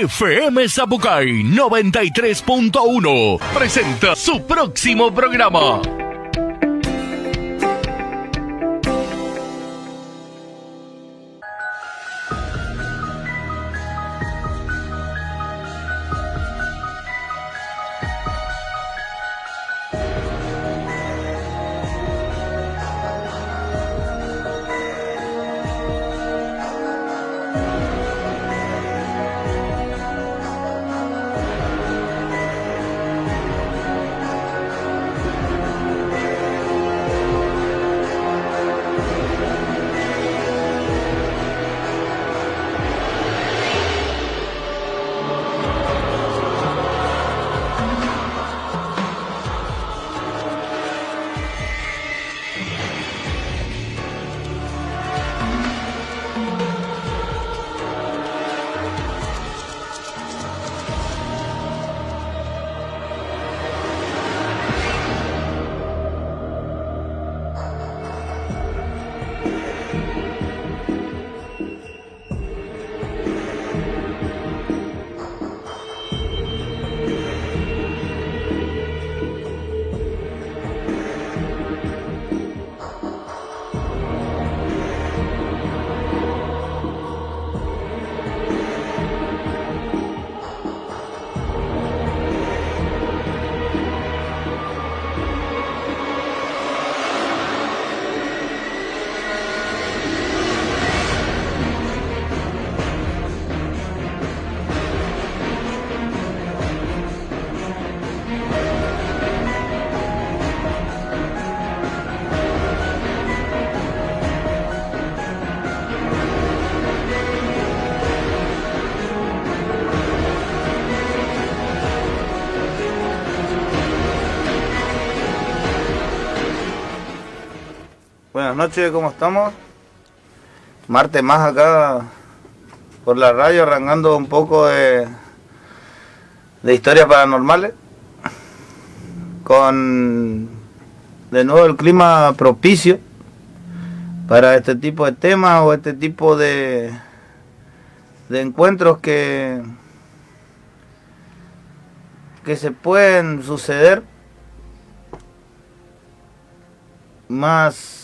FM Zapucay 93.1 presenta su próximo programa. Buenas noches, ¿cómo estamos? Martes más acá por la radio, arrancando un poco de historias paranormales, con de nuevo el clima propicio para este tipo de temas o este tipo de encuentros que se pueden suceder más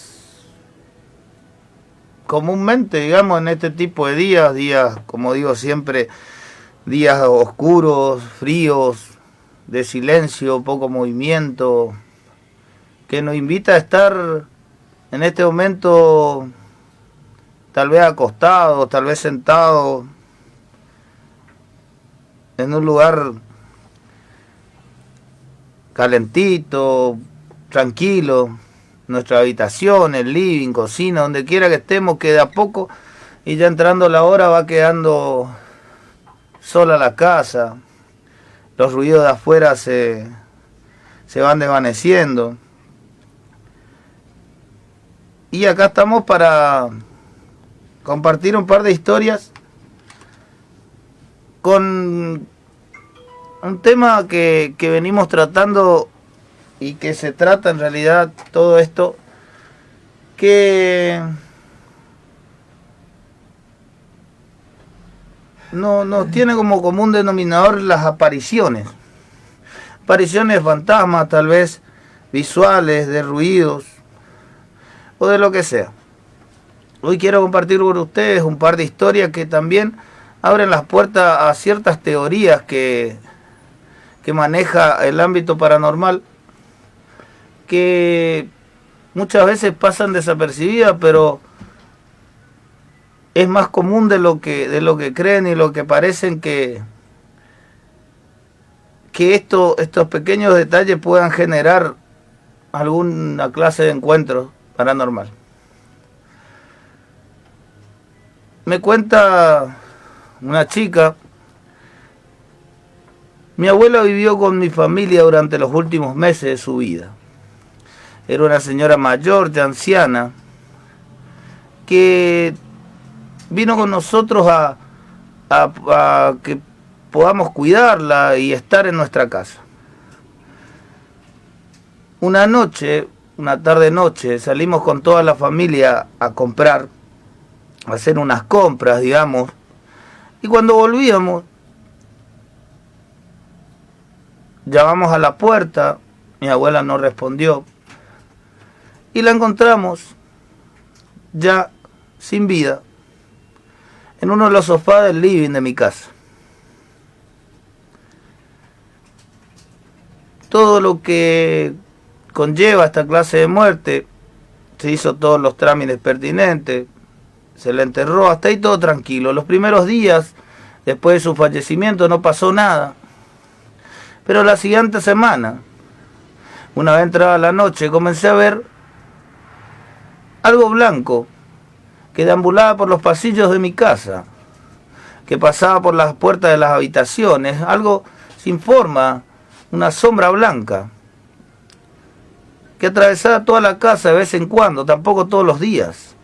comúnmente, digamos, en este tipo de días, como digo siempre, días oscuros, fríos, de silencio, poco movimiento, que nos invita a estar en este momento tal vez acostados, tal vez sentados, en un lugar calentito, tranquilo, nuestra habitación, el living, cocina, donde quiera que estemos, que de a poco, y ya entrando la hora va quedando sola la casa, los ruidos de afuera se van desvaneciendo. Y acá estamos para compartir un par de historias con un tema que venimos tratando y que se trata en realidad todo esto, que no tiene como común denominador las apariciones fantasmas, tal vez visuales, de ruidos o de lo que sea. Hoy quiero compartir con ustedes un par de historias que también abren las puertas a ciertas teorías que maneja el ámbito paranormal, que muchas veces pasan desapercibidas, pero es más común de lo que creen y lo que parecen, que estos pequeños detalles puedan generar alguna clase de encuentro paranormal. Me cuenta una chica: mi abuela vivió con mi familia durante los últimos meses de su vida. Era una señora mayor, ya anciana, que vino con nosotros a que podamos cuidarla y estar en nuestra casa. Una tarde-noche, salimos con toda la familia a comprar, a hacer unas compras, digamos, y cuando volvíamos, Llamamos a la puerta, mi abuela no respondió y la encontramos ya sin vida en uno de los sofás del living de mi casa. Todo lo que conlleva esta clase de muerte, se hizo todos los trámites pertinentes, se le enterró, hasta ahí todo tranquilo. Los primeros días después de su fallecimiento no pasó nada, pero la siguiente semana, una vez entrada la noche, comencé a ver algo blanco que deambulaba por los pasillos de mi casa, que pasaba por las puertas de las habitaciones, algo sin forma, una sombra blanca, que atravesaba toda la casa de vez en cuando, tampoco todos los días.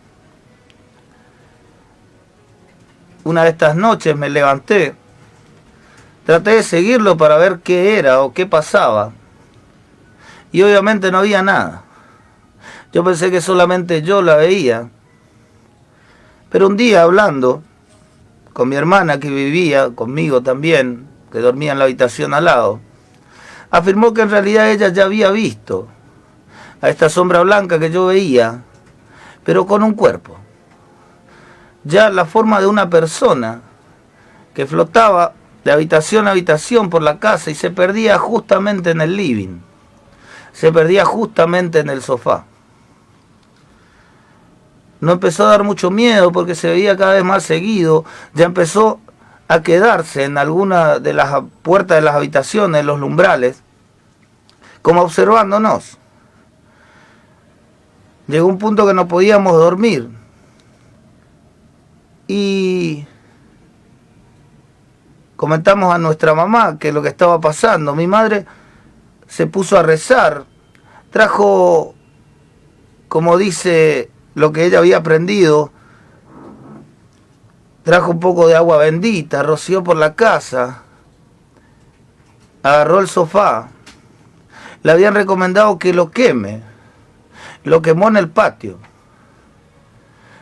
Una de estas noches me levanté, traté de seguirlo para ver qué era o qué pasaba, y obviamente no había nada. Yo pensé que solamente yo la veía, pero un día hablando con mi hermana que vivía conmigo también, que dormía en la habitación al lado, afirmó que en realidad ella ya había visto a esta sombra blanca que yo veía, pero con un cuerpo. Ya la forma de una persona que flotaba de habitación a habitación por la casa y se perdía justamente en el living, se perdía justamente en el sofá. No empezó a dar mucho miedo porque se veía cada vez más seguido, ya empezó a quedarse en alguna de las puertas de las habitaciones, en los umbrales, como observándonos. Llegó un punto que no podíamos dormir y comentamos a nuestra mamá que lo que estaba pasando. Mi madre se puso a rezar, trajo, como dice lo que ella había aprendido, trajo un poco de agua bendita, roció por la casa, agarró el sofá, le habían recomendado que lo queme, lo quemó en el patio.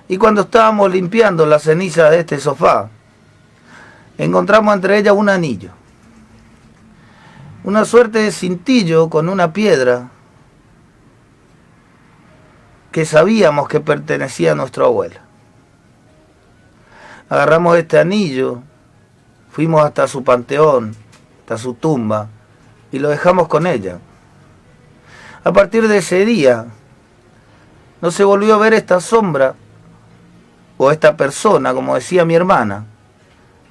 Y cuando estábamos limpiando la ceniza de este sofá, encontramos entre ellas un anillo, una suerte de cintillo con una piedra que sabíamos que pertenecía a nuestra abuela. Agarramos este anillo, fuimos hasta su panteón, hasta su tumba, y lo dejamos con ella. A partir de ese día, no se volvió a ver esta sombra, o esta persona, como decía mi hermana,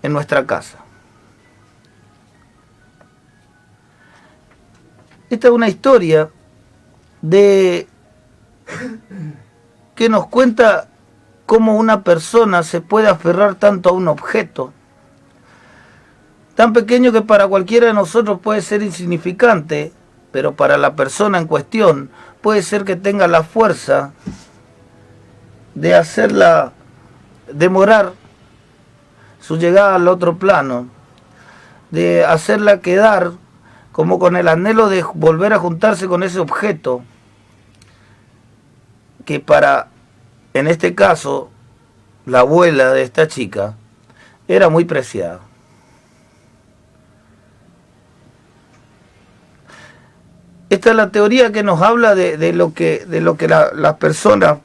en nuestra casa. Esta es una historia que nos cuenta cómo una persona se puede aferrar tanto a un objeto tan pequeño que para cualquiera de nosotros puede ser insignificante, pero para la persona en cuestión puede ser que tenga la fuerza de hacerla demorar su llegada al otro plano, de hacerla quedar como con el anhelo de volver a juntarse con ese objeto que para, en este caso, la abuela de esta chica, era muy preciada. Esta es la teoría que nos habla de lo que las personas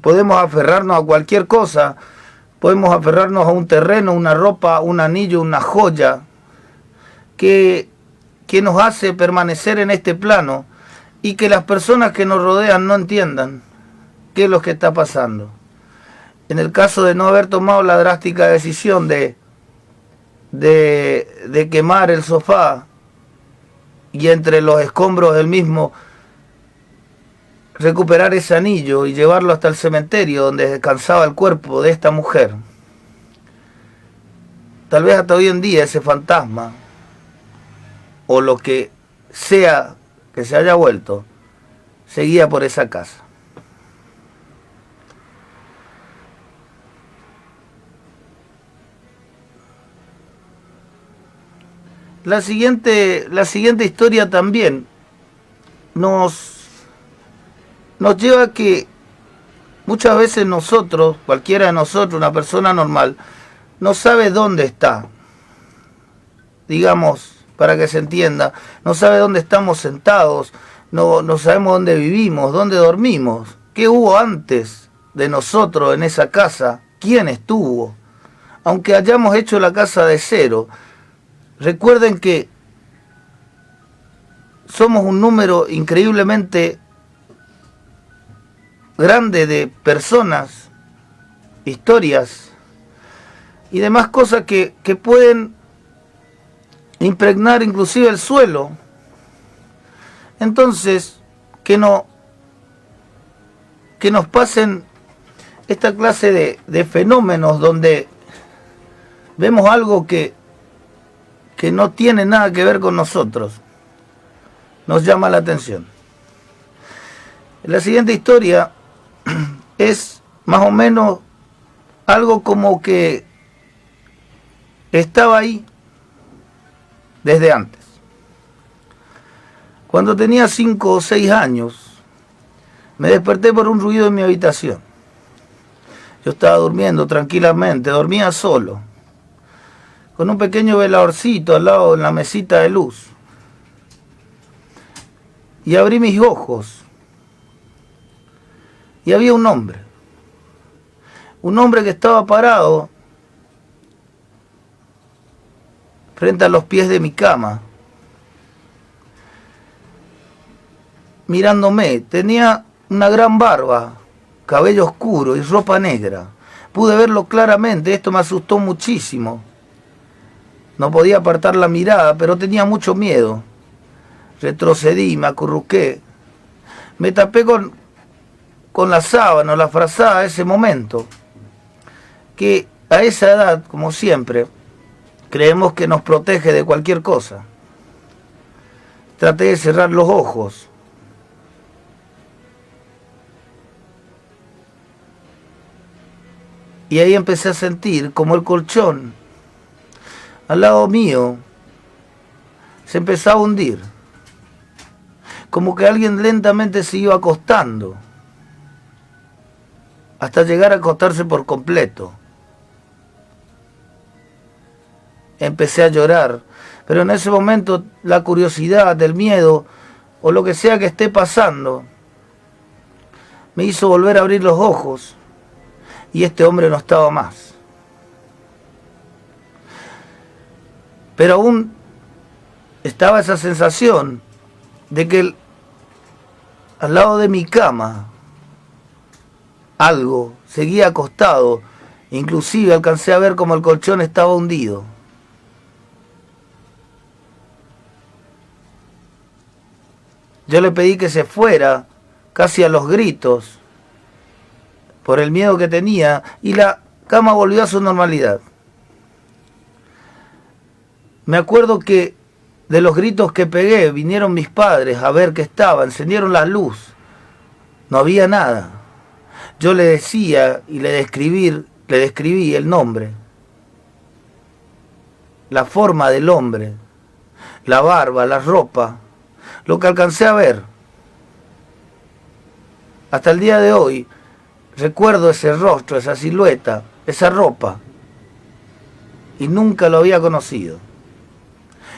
podemos aferrarnos a cualquier cosa, podemos aferrarnos a un terreno, una ropa, un anillo, una joya, que nos hace permanecer en este plano y que las personas que nos rodean no entiendan qué es lo que está pasando. En el caso de no haber tomado la drástica decisión de quemar el sofá y entre los escombros del mismo recuperar ese anillo y llevarlo hasta el cementerio donde descansaba el cuerpo de esta mujer, tal vez hasta hoy en día ese fantasma o lo que sea que se haya vuelto seguía por esa casa. La siguiente historia también nos lleva a que muchas veces nosotros, cualquiera de nosotros, una persona normal, no sabe dónde está. Digamos, para que se entienda, no sabe dónde estamos sentados, no sabemos dónde vivimos, dónde dormimos, qué hubo antes de nosotros en esa casa, quién estuvo. Aunque hayamos hecho la casa de cero, recuerden que somos un número increíblemente grande de personas, historias y demás cosas que pueden impregnar inclusive el suelo. Entonces, que nos pasen esta clase de fenómenos donde vemos algo que no tiene nada que ver con nosotros, nos llama la atención. La siguiente historia es más o menos algo como que estaba ahí desde antes. Cuando tenía 5 o 6 años, me desperté por un ruido en mi habitación. Yo estaba durmiendo tranquilamente, dormía solo, con un pequeño veladorcito al lado en la mesita de luz. Y abrí mis ojos. Y había un hombre que estaba parado frente a los pies de mi cama, mirándome. Tenía una gran barba, cabello oscuro y ropa negra. Pude verlo claramente, esto me asustó muchísimo. No podía apartar la mirada, pero tenía mucho miedo. Retrocedí, me acurruqué, me tapé con la sábana o la frazada de ese momento, que a esa edad, como siempre, creemos que nos protege de cualquier cosa. Traté de cerrar los ojos. Y ahí empecé a sentir como el colchón al lado mío se empezaba a hundir. Como que alguien lentamente se iba acostando, hasta llegar a acostarse por completo. Empecé a llorar, pero en ese momento la curiosidad, el miedo, o lo que sea que esté pasando, me hizo volver a abrir los ojos, y este hombre no estaba más. Pero aún estaba esa sensación de que al lado de mi cama algo seguía acostado, inclusive alcancé a ver como el colchón estaba hundido. Yo le pedí que se fuera, casi a los gritos, por el miedo que tenía, y la cama volvió a su normalidad. Me acuerdo que de los gritos que pegué, vinieron mis padres a ver qué estaba, encendieron la luz. No había nada. Yo le decía y le describí el nombre, la forma del hombre, la barba, la ropa, lo que alcancé a ver. Hasta el día de hoy recuerdo ese rostro, esa silueta, esa ropa, y nunca lo había conocido.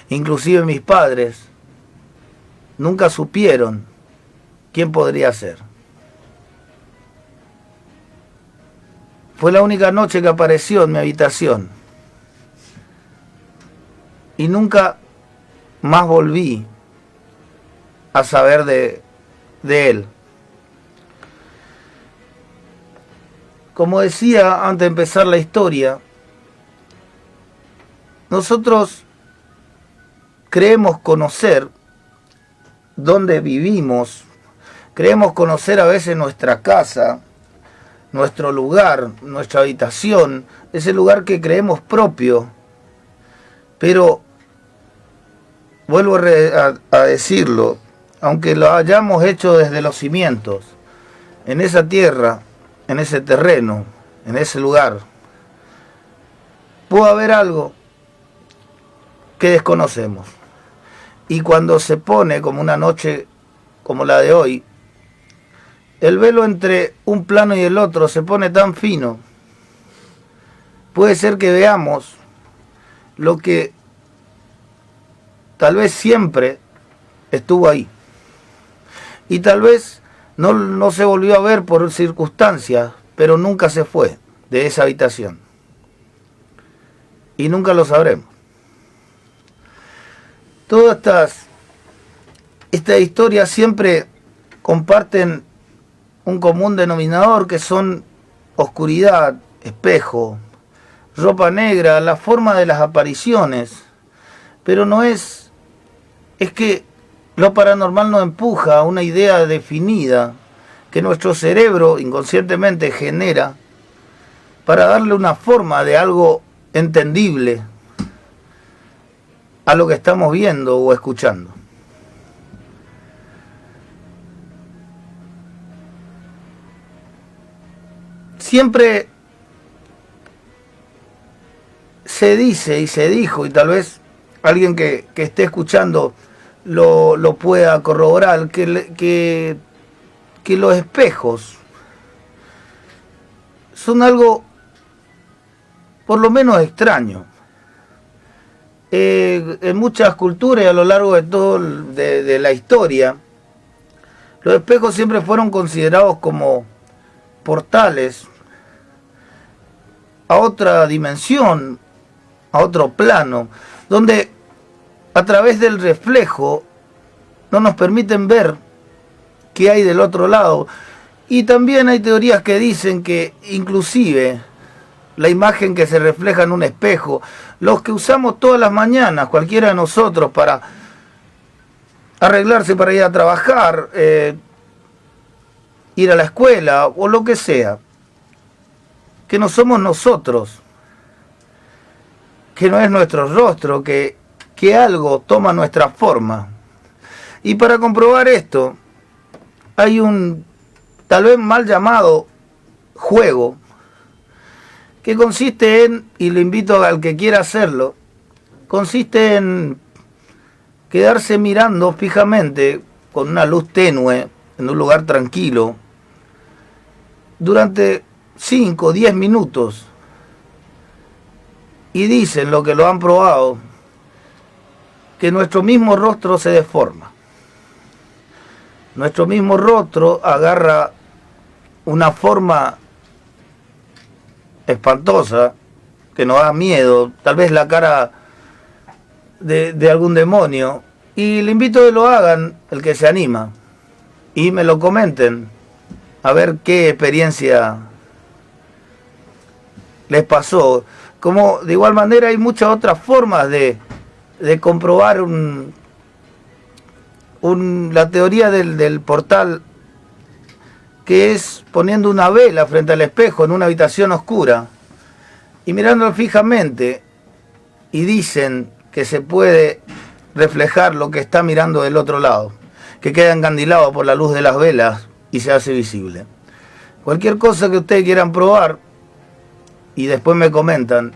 Inclusive mis padres nunca supieron quién podría ser. Fue la única noche que apareció en mi habitación. Y nunca más volví a saber de él. Como decía antes de empezar la historia, nosotros creemos conocer dónde vivimos, creemos conocer a veces nuestra casa, nuestro lugar, nuestra habitación, ese lugar que creemos propio. Pero, vuelvo a decirlo, aunque lo hayamos hecho desde los cimientos, en esa tierra, en ese terreno, en ese lugar, puede haber algo que desconocemos. Y cuando se pone como una noche como la de hoy, el velo entre un plano y el otro se pone tan fino, puede ser que veamos lo que tal vez siempre estuvo ahí. Y tal vez no se volvió a ver por circunstancias, pero nunca se fue de esa habitación. Y nunca lo sabremos. Todas estas historias siempre comparten un común denominador, que son oscuridad, espejo, ropa negra, la forma de las apariciones. Pero no es que lo paranormal nos empuja a una idea definida que nuestro cerebro inconscientemente genera para darle una forma de algo entendible a lo que estamos viendo o escuchando. Siempre se dice y se dijo, y tal vez alguien que esté escuchando lo pueda corroborar, que los espejos son algo por lo menos extraño. En muchas culturas, a lo largo de la historia, los espejos siempre fueron considerados como portales a otra dimensión, a otro plano, donde a través del reflejo no nos permiten ver qué hay del otro lado. Y también hay teorías que dicen que inclusive la imagen que se refleja en un espejo, los que usamos todas las mañanas, cualquiera de nosotros, para arreglarse para ir a trabajar, ir a la escuela o lo que sea, que no somos nosotros, que no es nuestro rostro, que algo toma nuestra forma. Y para comprobar esto, hay un tal vez mal llamado juego, que consiste en, y le invito al que quiera hacerlo, consiste en quedarse mirando fijamente con una luz tenue en un lugar tranquilo durante 5 o 10 minutos. Y dicen, lo que lo han probado, que nuestro mismo rostro se deforma. Nuestro mismo rostro agarra una forma espantosa, que nos da miedo, tal vez la cara de algún demonio. Y le invito a que lo hagan, el que se anima, y me lo comenten, a ver qué experiencia les pasó. Como de igual manera hay muchas otras formas de comprobar la teoría del portal, que es poniendo una vela frente al espejo en una habitación oscura y mirándolo fijamente, y dicen que se puede reflejar lo que está mirando del otro lado, que queda encandilado por la luz de las velas y se hace visible. Cualquier cosa que ustedes quieran probar y después me comentan,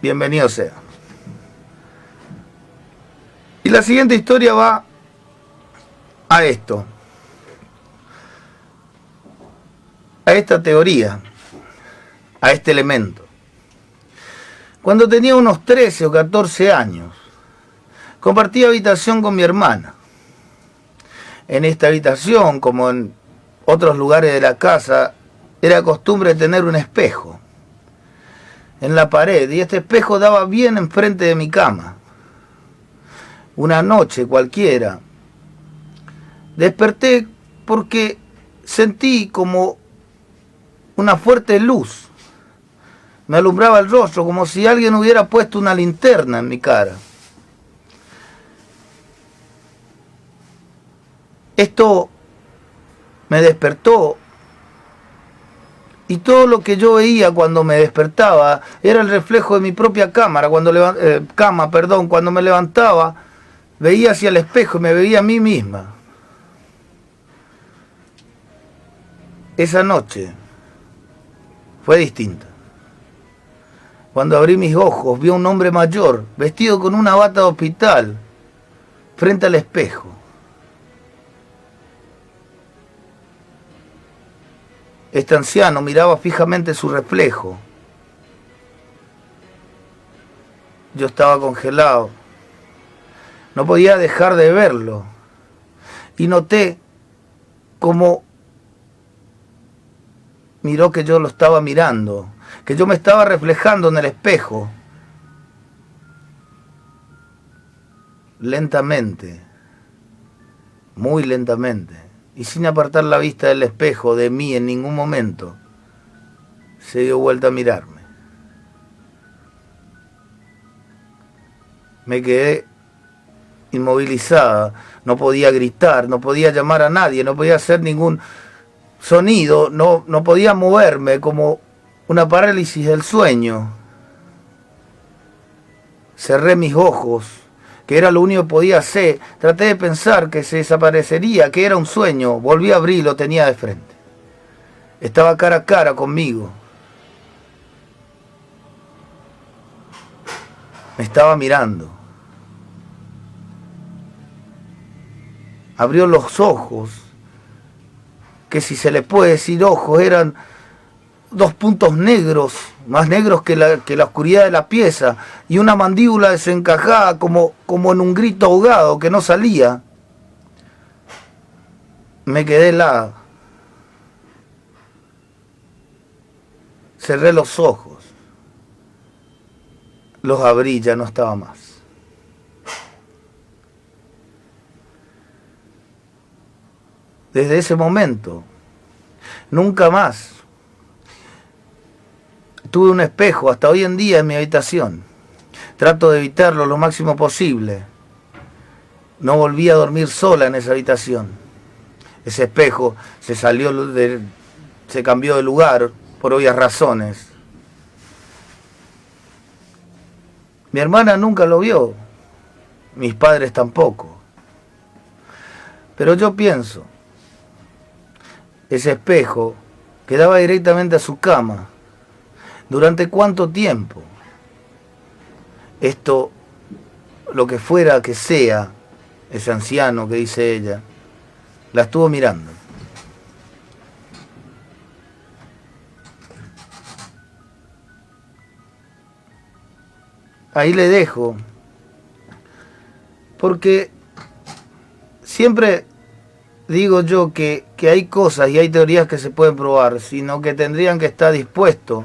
bienvenido sea. Y la siguiente historia va a esto, a esta teoría, a este elemento. Cuando tenía unos 13 o 14 años, compartí habitación con mi hermana. En esta habitación, como en otros lugares de la casa, era costumbre tener un espejo en la pared, y este espejo daba bien enfrente de mi cama. Una noche cualquiera, desperté porque sentí como una fuerte luz. Me alumbraba el rostro, como si alguien hubiera puesto una linterna en mi cara. Esto me despertó, y todo lo que yo veía cuando me despertaba era el reflejo de mi propia cámara. Cuando me levantaba, veía hacia el espejo y me veía a mí misma. Esa noche fue distinta. Cuando abrí mis ojos, vi a un hombre mayor, vestido con una bata de hospital, frente al espejo. Este anciano miraba fijamente su reflejo. Yo estaba congelado. no podía dejar de verlo. Y noté cómo miró que yo lo estaba mirando, que yo me estaba reflejando en el espejo. Lentamente, muy lentamente, y sin apartar la vista del espejo de mí en ningún momento, se dio vuelta a mirarme. Me quedé inmovilizada, no podía gritar, no podía llamar a nadie, no podía hacer ningún sonido, no podía moverme, como una parálisis del sueño. Cerré mis ojos, que era lo único que podía hacer. Traté de pensar que se desaparecería, que era un sueño. Volví a abrir, lo tenía de frente. Estaba cara a cara conmigo. Me estaba mirando. Abrió los ojos, que si se le puede decir ojos, eran 2 puntos negros, más negros que la oscuridad de la pieza, y una mandíbula desencajada como en un grito ahogado que no salía. Me quedé helada. Cerré los ojos. Los abrí, ya no estaba más. Desde ese momento, nunca más tuve un espejo hasta hoy en día en mi habitación. Trato de evitarlo lo máximo posible. No volví a dormir sola en esa habitación. Ese espejo se cambió de lugar por obvias razones. Mi hermana nunca lo vio, mis padres tampoco. Pero yo pienso, ese espejo quedaba directamente a su cama. ¿Durante cuánto tiempo? Esto, lo que fuera que sea, ese anciano que dice ella, la estuvo mirando. Ahí le dejo, porque siempre digo yo que hay cosas y hay teorías que se pueden probar, sino que tendrían que estar dispuestos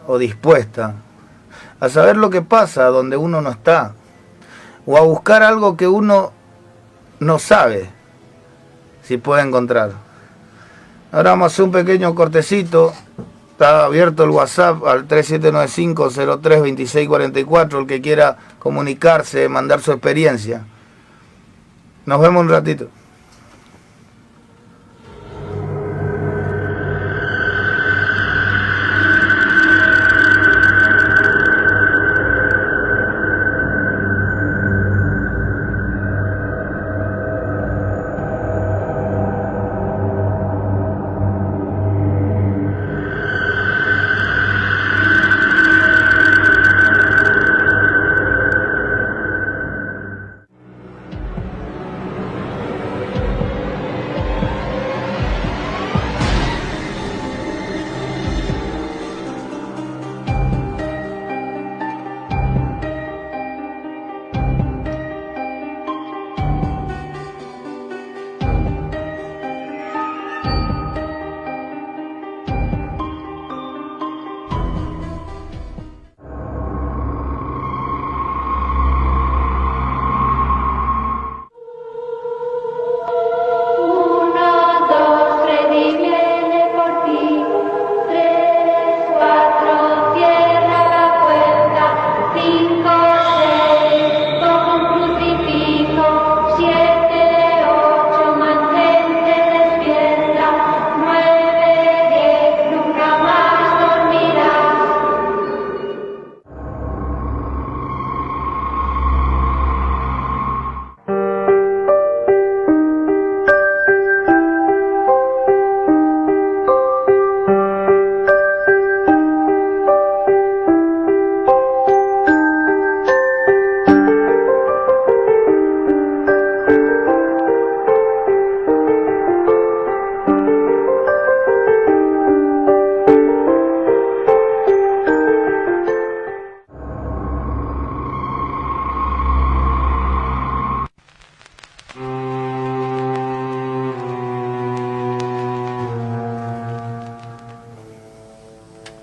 o dispuesta a saber lo que pasa donde uno no está, o a buscar algo que uno no sabe si puede encontrar. Ahora vamos a hacer un pequeño cortecito. Está abierto el WhatsApp al 3795-032644, el que quiera comunicarse, mandar su experiencia. Nos vemos un ratito.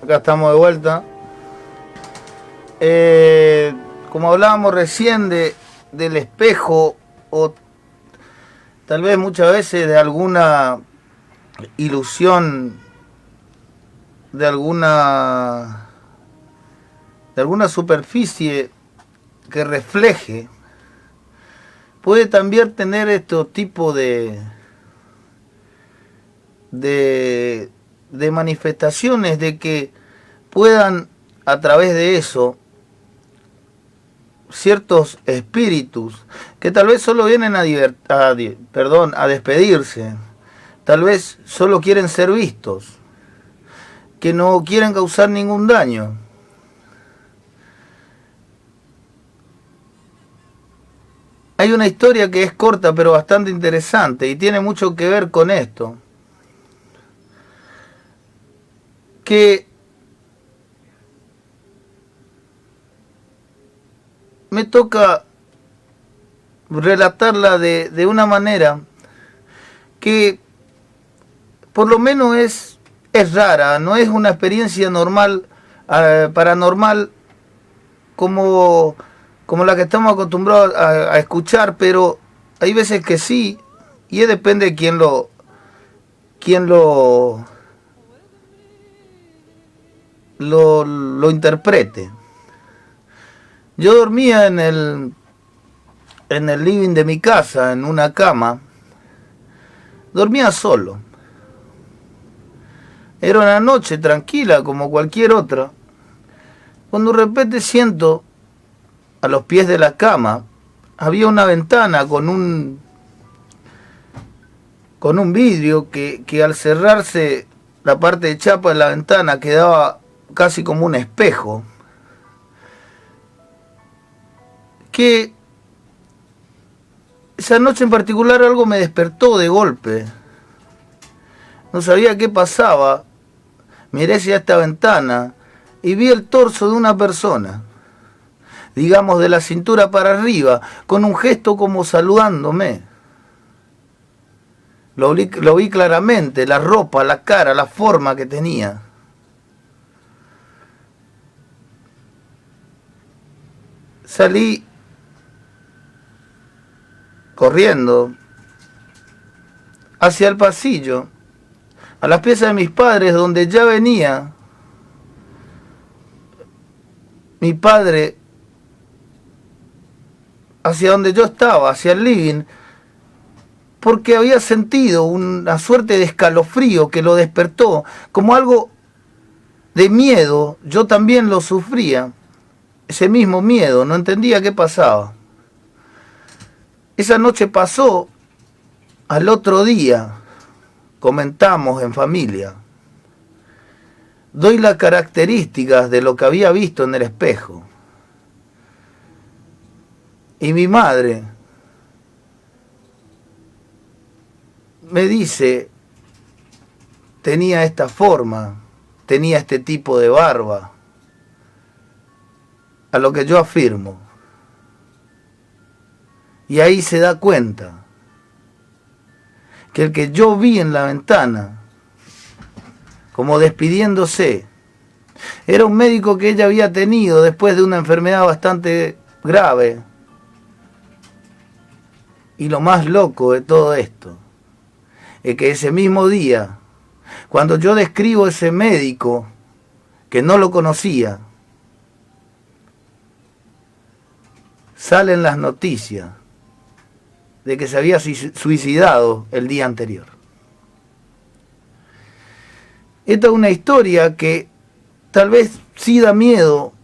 Acá estamos de vuelta. Como hablábamos recién del espejo, o tal vez muchas veces de alguna ilusión, de alguna superficie que refleje, puede también tener este tipo de manifestaciones, de que puedan a través de eso ciertos espíritus que tal vez solo vienen a despedirse, tal vez solo quieren ser vistos, que no quieren causar ningún daño. Hay una historia que es corta pero bastante interesante y tiene mucho que ver con esto. Que me toca relatarla de una manera que por lo menos es rara, no es una experiencia normal, paranormal, como la que estamos acostumbrados a escuchar, pero hay veces que sí, y depende de quién lo interprete. Yo dormía en el living de mi casa, en una cama. Dormía solo. Era una noche tranquila como cualquier otra, cuando de repente siento a los pies de la cama había una ventana con un vidrio que al cerrarse la parte de chapa de la ventana quedaba casi como un espejo, que esa noche en particular algo me despertó de golpe. No sabía qué pasaba. Miré hacia esta ventana y vi el torso de una persona, digamos de la cintura para arriba, con un gesto como saludándome. Lo vi claramente, la ropa, la cara, la forma que tenía. Salí corriendo hacia el pasillo, a las piezas de mis padres, donde ya venía mi padre hacia donde yo estaba, hacia el living, porque había sentido una suerte de escalofrío que lo despertó, como algo de miedo. Yo también lo sufría, ese mismo miedo, no entendía qué pasaba. Esa noche pasó, al otro día comentamos en familia. Doy las características de lo que había visto en el espejo. Y mi madre me dice, tenía esta forma, tenía este tipo de barba. A lo que yo afirmo. Y ahí se da cuenta que el que yo vi en la ventana, como despidiéndose, era un médico que ella había tenido después de una enfermedad bastante grave. Y lo más loco de todo esto es que ese mismo día, cuando yo describo ese médico que no lo conocía, salen las noticias de que se había suicidado el día anterior. Esta es una historia que tal vez sí da miedo,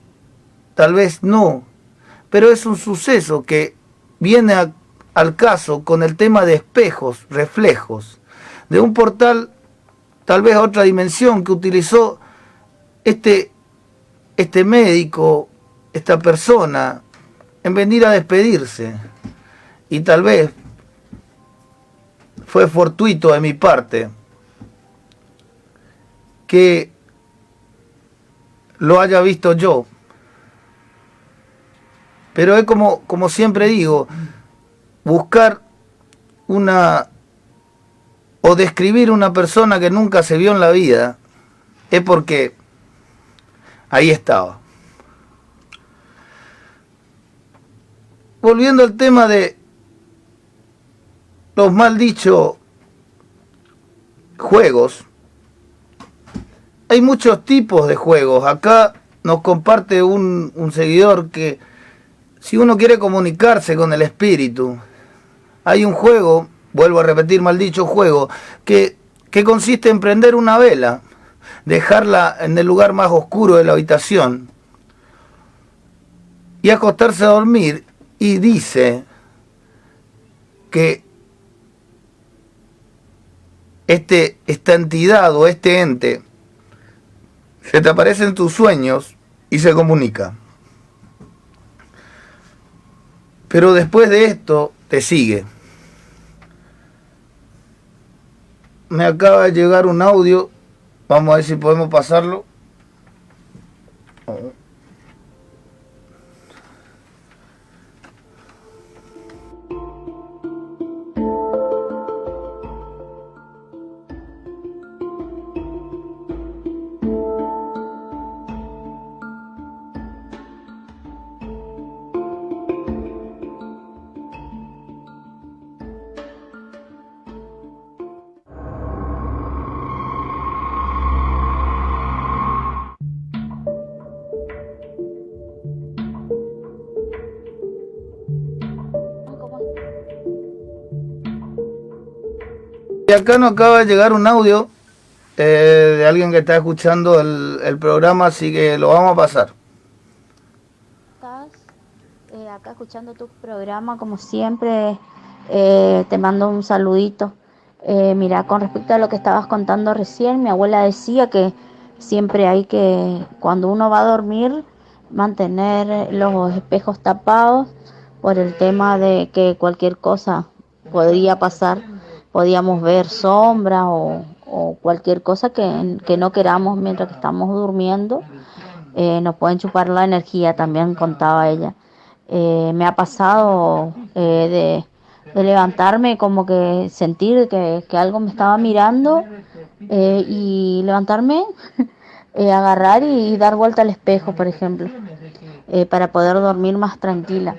tal vez no, pero es un suceso que viene al caso con el tema de espejos, reflejos, de un portal, tal vez a otra dimensión, que utilizó este médico, esta persona, en venir a despedirse. Y tal vez fue fortuito de mi parte que lo haya visto yo. Pero es como siempre digo, buscar o describir una persona que nunca se vio en la vida, es porque ahí estaba. Volviendo al tema de los mal dichos juegos, hay muchos tipos de juegos. Acá nos comparte un seguidor que si uno quiere comunicarse con el espíritu, hay un juego, vuelvo a repetir, mal dicho juego, que consiste en prender una vela, dejarla en el lugar más oscuro de la habitación y acostarse a dormir, y dice que esta entidad o este ente se te aparece en tus sueños y se comunica. Pero después de esto te sigue. Me acaba de llegar un audio, vamos a ver si podemos pasarlo. Y acá nos acaba de llegar un audio de alguien que está escuchando el programa, así que lo vamos a pasar. Estás acá escuchando tu programa, como siempre, te mando un saludito. Mira, con respecto a lo que estabas contando recién, mi abuela decía que siempre hay que, cuando uno va a dormir, mantener los espejos tapados por el tema de que cualquier cosa podría pasar. Podíamos ver sombras o cualquier cosa que no queramos mientras que estamos durmiendo. Nos pueden chupar la energía, también contaba ella. Me ha pasado de levantarme, como que sentir que algo me estaba mirando, y levantarme, agarrar y dar vuelta al espejo, por ejemplo, para poder dormir más tranquila.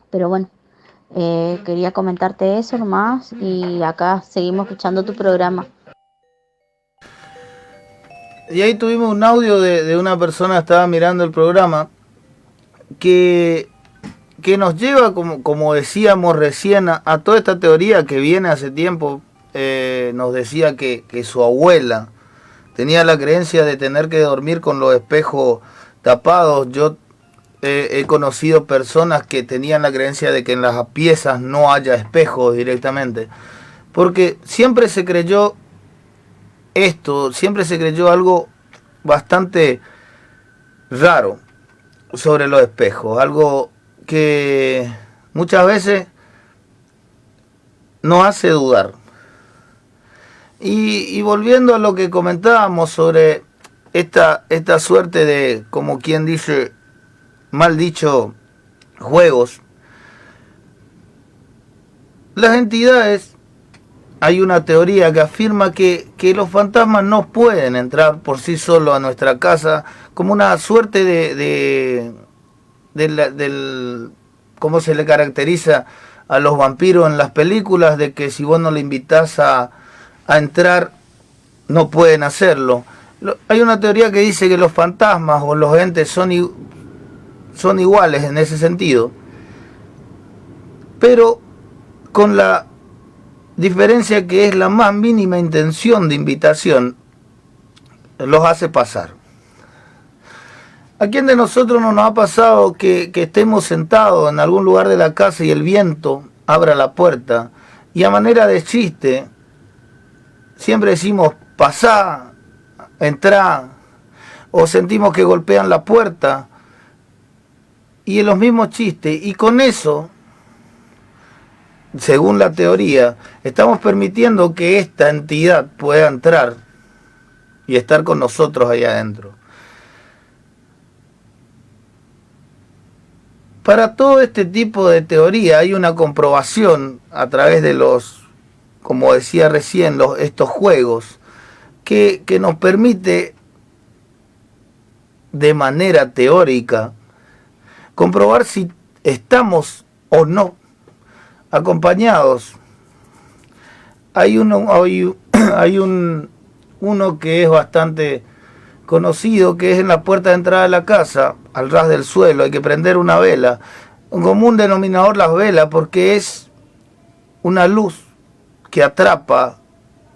Pero bueno, quería comentarte eso nomás, y acá seguimos escuchando tu programa. Y ahí tuvimos un audio de una persona que estaba mirando el programa que nos lleva, como decíamos recién, a toda esta teoría que viene hace tiempo. Nos decía que su abuela tenía la creencia de tener que dormir con los espejos tapados. Yo he conocido personas que tenían la creencia de que en las piezas no haya espejos directamente, porque siempre se creyó siempre se creyó algo bastante raro sobre los espejos, algo que muchas veces nos hace dudar. Y volviendo a lo que comentábamos sobre esta suerte de, como quien dice, mal dicho, juegos, las entidades, hay una teoría que afirma que los fantasmas no pueden entrar por sí solos a nuestra casa, como una suerte del cómo se le caracteriza a los vampiros en las películas, de que si vos no le invitás a entrar, no pueden hacerlo. Hay una teoría que dice que los fantasmas o los entes son iguales en ese sentido, pero con la diferencia que es la más mínima intención de invitación los hace pasar. ¿A quién de nosotros no nos ha pasado que estemos sentados en algún lugar de la casa y el viento abra la puerta y a manera de chiste siempre decimos pasá, entrá, o sentimos que golpean la puerta y en los mismos chistes, y con eso, según la teoría, estamos permitiendo que esta entidad pueda entrar y estar con nosotros ahí adentro? Para todo este tipo de teoría hay una comprobación a través de los, como decía recién, estos juegos que nos permite de manera teórica, comprobar si estamos o no acompañados. Hay uno que es bastante conocido, que es en la puerta de entrada de la casa, al ras del suelo, hay que prender una vela. Un común denominador las velas, porque es una luz que atrapa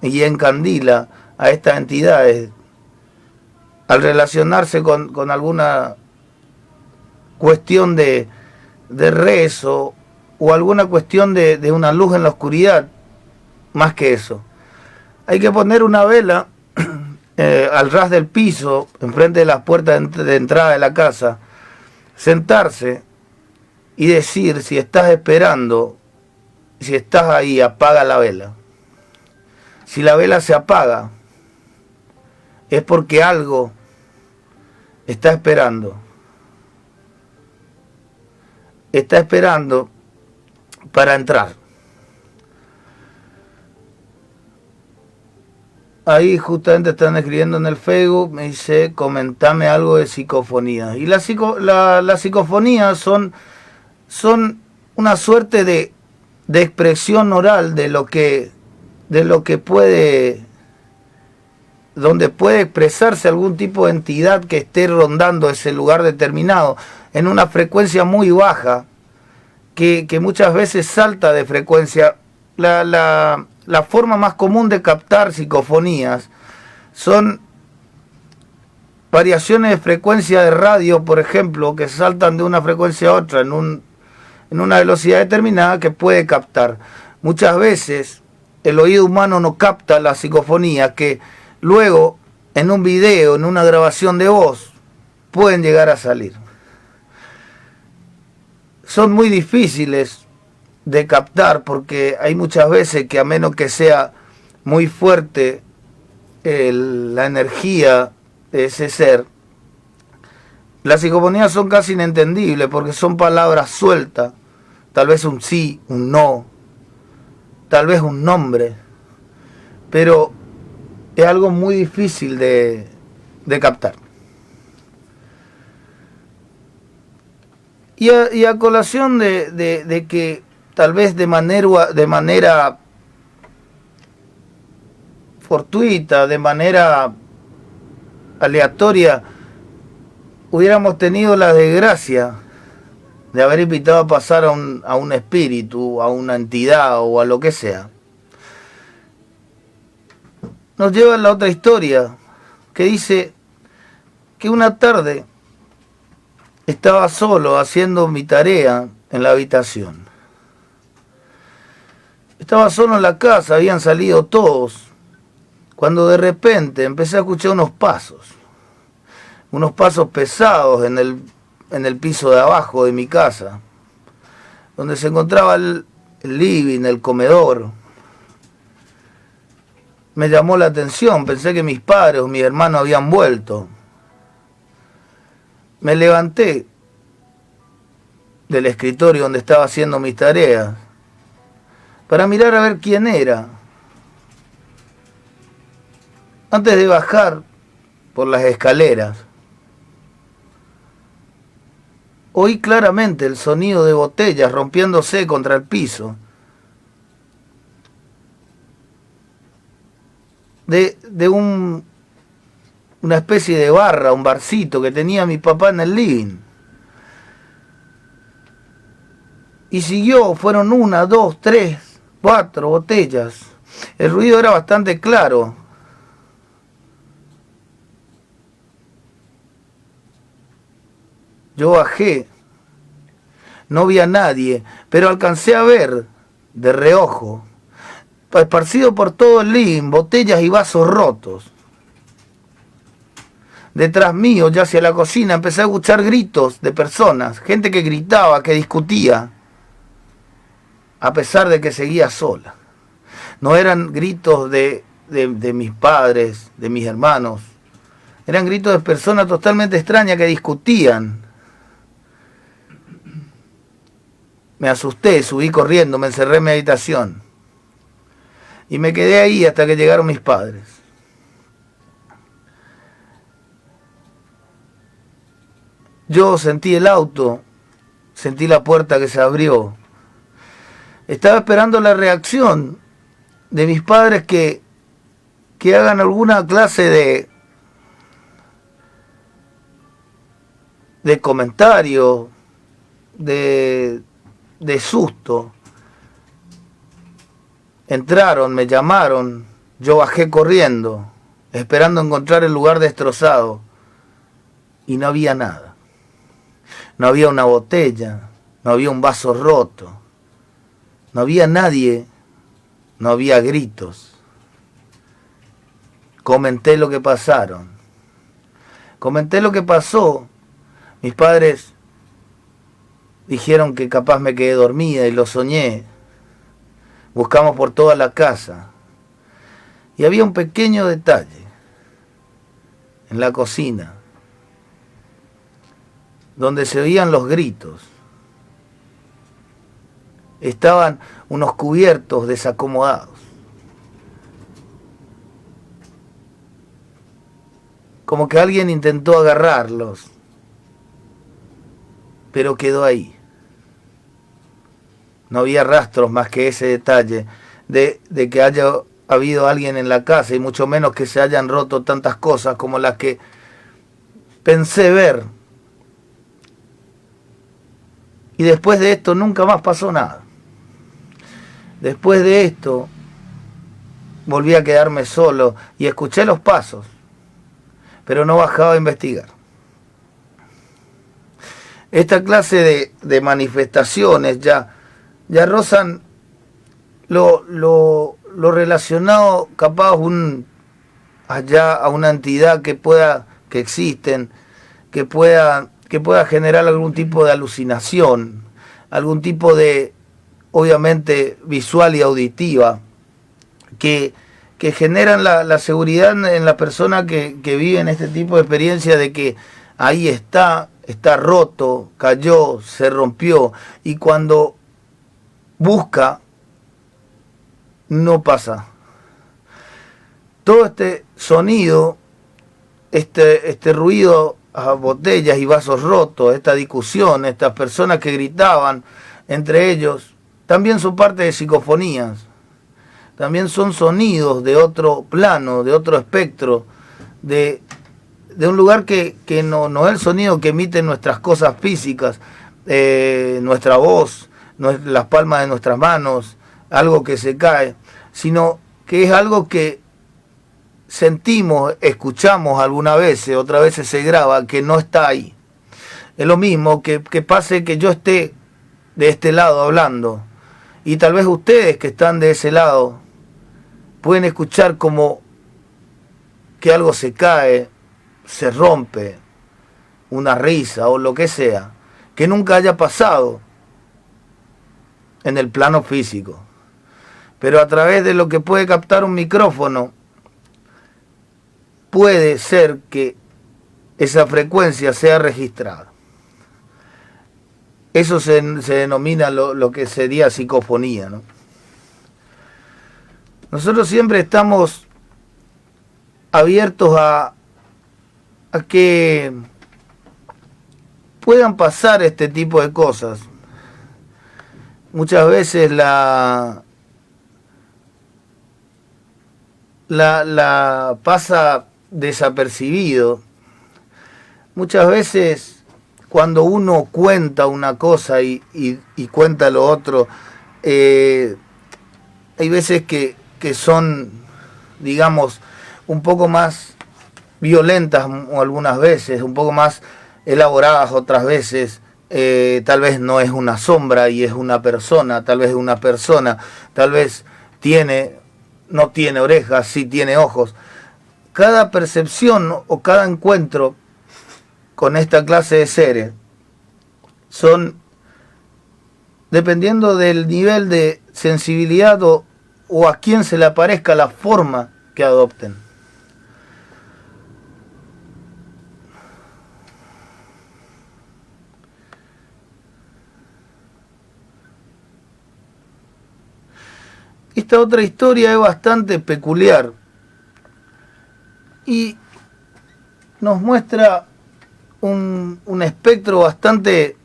y encandila a estas entidades al relacionarse con alguna cuestión de rezo o alguna cuestión de una luz en la oscuridad. Más que eso, hay que poner una vela al ras del piso, enfrente de las puertas de entrada de la casa, sentarse y decir: si estás esperando, si estás ahí, apaga la vela. Si la vela se apaga, es porque algo está esperando. Está esperando para entrar. Ahí justamente están escribiendo en el Facebook, me dice: comentame algo de psicofonía. Y las psicofonías son una suerte de expresión oral de lo que puede, donde puede expresarse algún tipo de entidad que esté rondando ese lugar determinado en una frecuencia muy baja, que muchas veces salta de frecuencia. La forma más común de captar psicofonías son variaciones de frecuencia de radio, por ejemplo, que saltan de una frecuencia a otra en una velocidad determinada que puede captar. Muchas veces el oído humano no capta la psicofonía, que luego en un video, en una grabación de voz, pueden llegar a salir. Son muy difíciles de captar, porque hay muchas veces que, a menos que sea muy fuerte la energía de ese ser, las psicofonías son casi inentendibles, porque son palabras sueltas, tal vez un sí, un no, tal vez un nombre, pero es algo muy difícil de captar. Y a colación de que tal vez de manera fortuita, de manera aleatoria, hubiéramos tenido la desgracia de haber invitado a pasar a un espíritu, a una entidad o a lo que sea, nos lleva a la otra historia, que dice que una tarde estaba solo haciendo mi tarea en la habitación. Estaba solo en la casa, habían salido todos, cuando de repente empecé a escuchar unos pasos pesados en el piso de abajo de mi casa, donde se encontraba el living, el comedor. Me llamó la atención, pensé que mis padres o mis hermanos habían vuelto. Me levanté del escritorio donde estaba haciendo mis tareas para mirar a ver quién era. Antes de bajar por las escaleras, oí claramente el sonido de botellas rompiéndose contra el piso. De una especie de barra, un barcito que tenía mi papá en el living. Y siguió, fueron 1, 2, 3, 4 botellas. El ruido era bastante claro. Yo bajé, no vi a nadie, pero alcancé a ver de reojo, esparcido por todo el living, botellas y vasos rotos. Detrás mío, ya hacia la cocina, empecé a escuchar gritos de personas, gente que gritaba, que discutía, a pesar de que seguía sola. No eran gritos de mis padres, de mis hermanos, eran gritos de personas totalmente extrañas que discutían. Me asusté, subí corriendo, me encerré en mi habitación y me quedé ahí hasta que llegaron mis padres. Yo sentí el auto, sentí la puerta que se abrió. Estaba esperando la reacción de mis padres que hagan alguna clase de comentario, de susto. Entraron, me llamaron, yo bajé corriendo, esperando encontrar el lugar destrozado. Y no había nada. No había una botella, no había un vaso roto, no había nadie, no había gritos. Comenté lo que pasaron. Comenté lo que pasó. Mis padres dijeron que capaz me quedé dormida y lo soñé. Buscamos por toda la casa. Y había un pequeño detalle en la cocina, donde se oían los gritos. Estaban unos cubiertos desacomodados. Como que alguien intentó agarrarlos, pero quedó ahí. No había rastros más que ese detalle de que haya habido alguien en la casa, y mucho menos que se hayan roto tantas cosas como las que pensé ver. Y después de esto nunca más pasó nada. Después de esto volví a quedarme solo y escuché los pasos, pero no bajaba a investigar. Esta clase de manifestaciones ya rozan lo relacionado capaz allá a una entidad que existen, que pueda generar algún tipo de alucinación, algún tipo de, obviamente, visual y auditiva, que generan la seguridad en la persona que vive en este tipo de experiencia de que ahí está roto, cayó, se rompió, y cuando busca, no pasa. Todo este sonido, este ruido a botellas y vasos rotos, esta discusión, estas personas que gritaban entre ellos, también son parte de psicofonías, también son sonidos de otro plano, de otro espectro, de un lugar que no es el sonido que emiten nuestras cosas físicas, nuestra voz, las palmas de nuestras manos, algo que se cae, sino que es algo que sentimos, escuchamos alguna vez, otras veces se graba, que no está ahí. Es lo mismo que pase que yo esté de este lado hablando, y tal vez ustedes que están de ese lado pueden escuchar como que algo se cae, se rompe, una risa o lo que sea, que nunca haya pasado en el plano físico, pero a través de lo que puede captar un micrófono, puede ser que esa frecuencia sea registrada. Eso se denomina lo que sería psicofonía, ¿no? Nosotros siempre estamos abiertos a que puedan pasar este tipo de cosas. Muchas veces la pasa desapercibido. Muchas veces cuando uno cuenta una cosa y cuenta lo otro, hay veces que son, digamos, un poco más violentas, o algunas veces un poco más elaboradas, otras veces tal vez no es una sombra y es una persona, tal vez es una persona, tal vez no tiene orejas, sí tiene ojos. Cada percepción o cada encuentro con esta clase de seres son, dependiendo del nivel de sensibilidad o a quién se le aparezca la forma que adopten. Esta otra historia es bastante peculiar y nos muestra un espectro bastante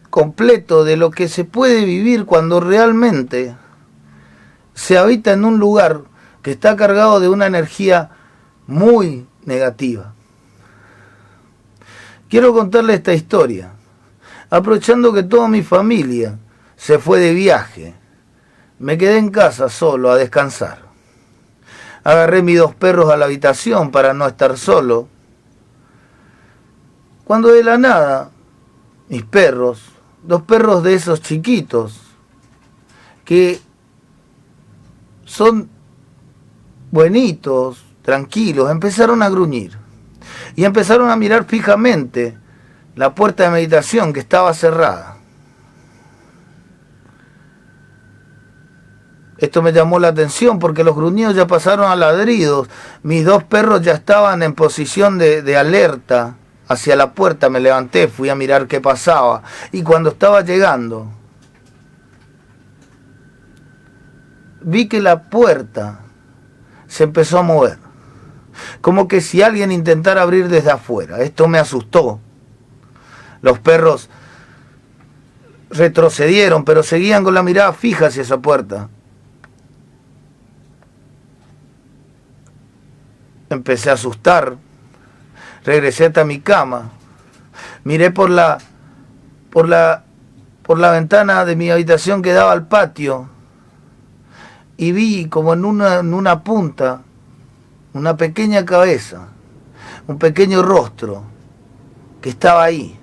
completo de lo que se puede vivir cuando realmente se habita en un lugar que está cargado de una energía muy negativa. Quiero contarle esta historia, aprovechando que toda mi familia se fue de viaje. Me quedé en casa solo a descansar. Agarré mis 2 perros a la habitación para no estar solo. Cuando de la nada, mis perros, 2 perros de esos chiquitos, que son buenitos, tranquilos, empezaron a gruñir. Y empezaron a mirar fijamente la puerta de meditación que estaba cerrada. Esto me llamó la atención porque los gruñidos ya pasaron a ladridos. Mis 2 perros ya estaban en posición de alerta hacia la puerta. Me levanté, fui a mirar qué pasaba. Y cuando estaba llegando, vi que la puerta se empezó a mover. Como que si alguien intentara abrir desde afuera. Esto me asustó. Los perros retrocedieron, pero seguían con la mirada fija hacia esa puerta. Empecé a asustar. Regresé hasta mi cama. Miré por la ventana de mi habitación que daba al patio. Y vi como en una punta una pequeña cabeza, un pequeño rostro que estaba ahí.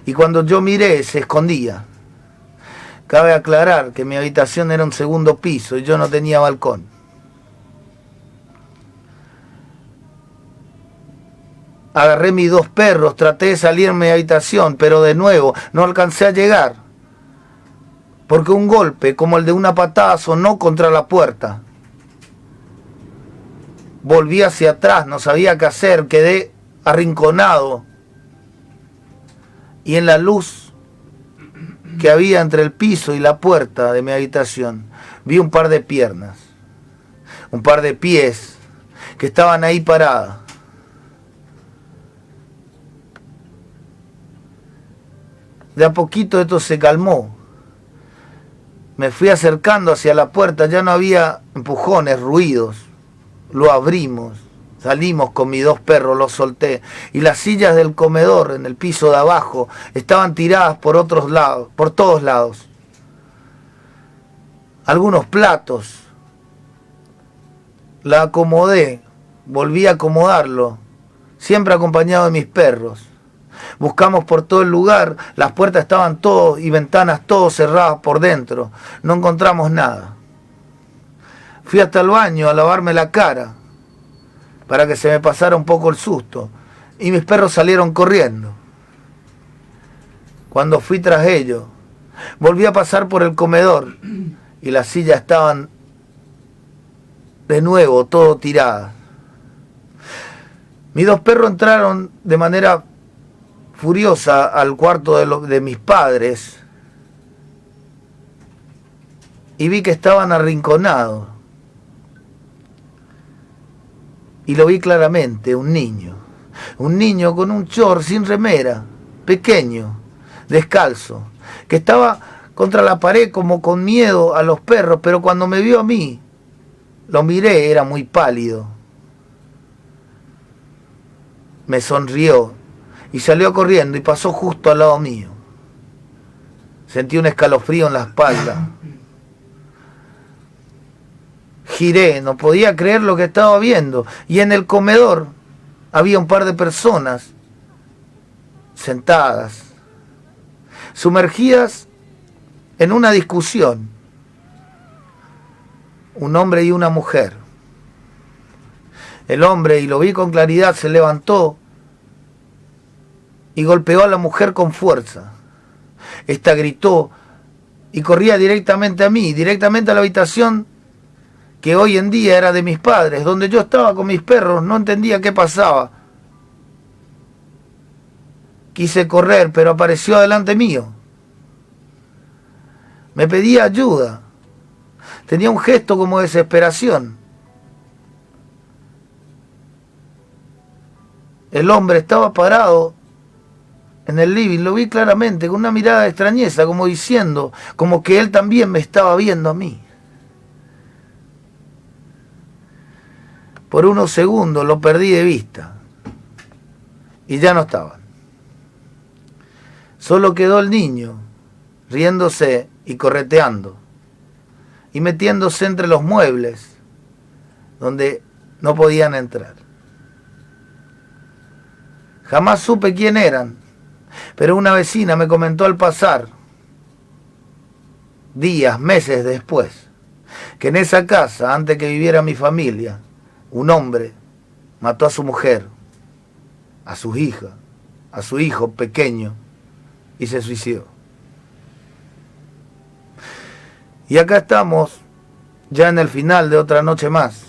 Y cuando yo miré, se escondía. Cabe aclarar que mi habitación era un 2.º piso y yo no tenía balcón. Agarré mis 2 perros, traté de salir de mi habitación, pero de nuevo no alcancé a llegar. Porque un golpe, como el de una patada, sonó contra la puerta. Volví hacia atrás, no sabía qué hacer, quedé arrinconado. Y en la luz que había entre el piso y la puerta de mi habitación, vi un par de piernas, un par de pies que estaban ahí paradas. De a poquito esto se calmó. Me fui acercando hacia la puerta, ya no había empujones, ruidos. Lo abrimos, salimos con mis 2 perros, los solté. Y las sillas del comedor en el piso de abajo estaban tiradas por otros lados, por todos lados. Algunos platos. La acomodé, volví a acomodarlo, siempre acompañado de mis perros. Buscamos por todo el lugar, las puertas estaban todas y ventanas todas cerradas por dentro. No encontramos nada. Fui hasta el baño a lavarme la cara para que se me pasara un poco el susto. Y mis perros salieron corriendo. Cuando fui tras ellos, volví a pasar por el comedor y las sillas estaban de nuevo todo tiradas. Mis 2 perros entraron de manera furiosa al cuarto de mis padres y vi que estaban arrinconados. Y lo vi claramente, un niño con un short sin remera, pequeño, descalzo, que estaba contra la pared como con miedo a los perros, pero cuando me vio a mí, lo miré, era muy pálido. Me sonrió y salió corriendo y pasó justo al lado mío. Sentí un escalofrío en la espalda. Giré, no podía creer lo que estaba viendo. Y en el comedor había un par de personas sentadas, sumergidas en una discusión. Un hombre y una mujer. El hombre, y lo vi con claridad, se levantó y golpeó a la mujer con fuerza. Esta gritó y corría directamente a mí, directamente a la habitación que hoy en día era de mis padres, donde yo estaba con mis perros, no entendía qué pasaba. Quise correr, pero apareció delante mío. Me pedía ayuda. Tenía un gesto como de desesperación. el hombre estaba parado en el living, lo vi claramente, con una mirada de extrañeza, como diciendo, como que él también me estaba viendo a mí. Por unos segundos lo perdí de vista y ya no estaban. Solo quedó el niño, riéndose y correteando, y metiéndose entre los muebles donde no podían entrar. Jamás supe quién eran, pero una vecina me comentó al pasar, días, meses después, que en esa casa, antes que viviera mi familia, un hombre mató a su mujer, a su hija, a su hijo pequeño, y se suicidó. Y acá estamos, ya en el final de otra noche más.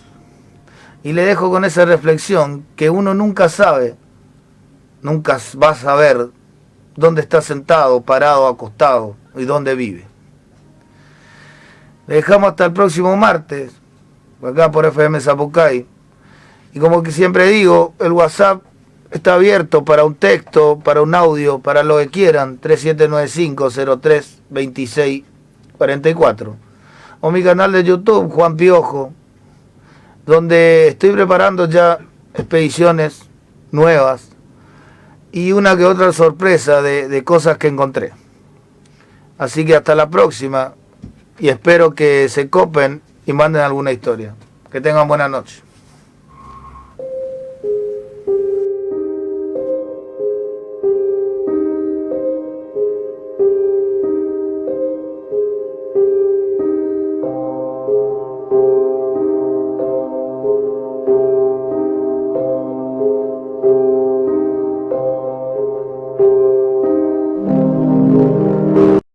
Y le dejo con esa reflexión que uno nunca sabe, nunca va a saber dónde está sentado, parado, acostado y dónde vive. Le dejamos hasta el próximo martes, acá por FM Zapucay. Y como que siempre digo, el WhatsApp está abierto para un texto, para un audio, para lo que quieran, 3795-03-2644. O mi canal de YouTube, Juan Piojo, donde estoy preparando ya expediciones nuevas y una que otra sorpresa de cosas que encontré. Así que hasta la próxima y espero que se copen y manden alguna historia. Que tengan buena noche.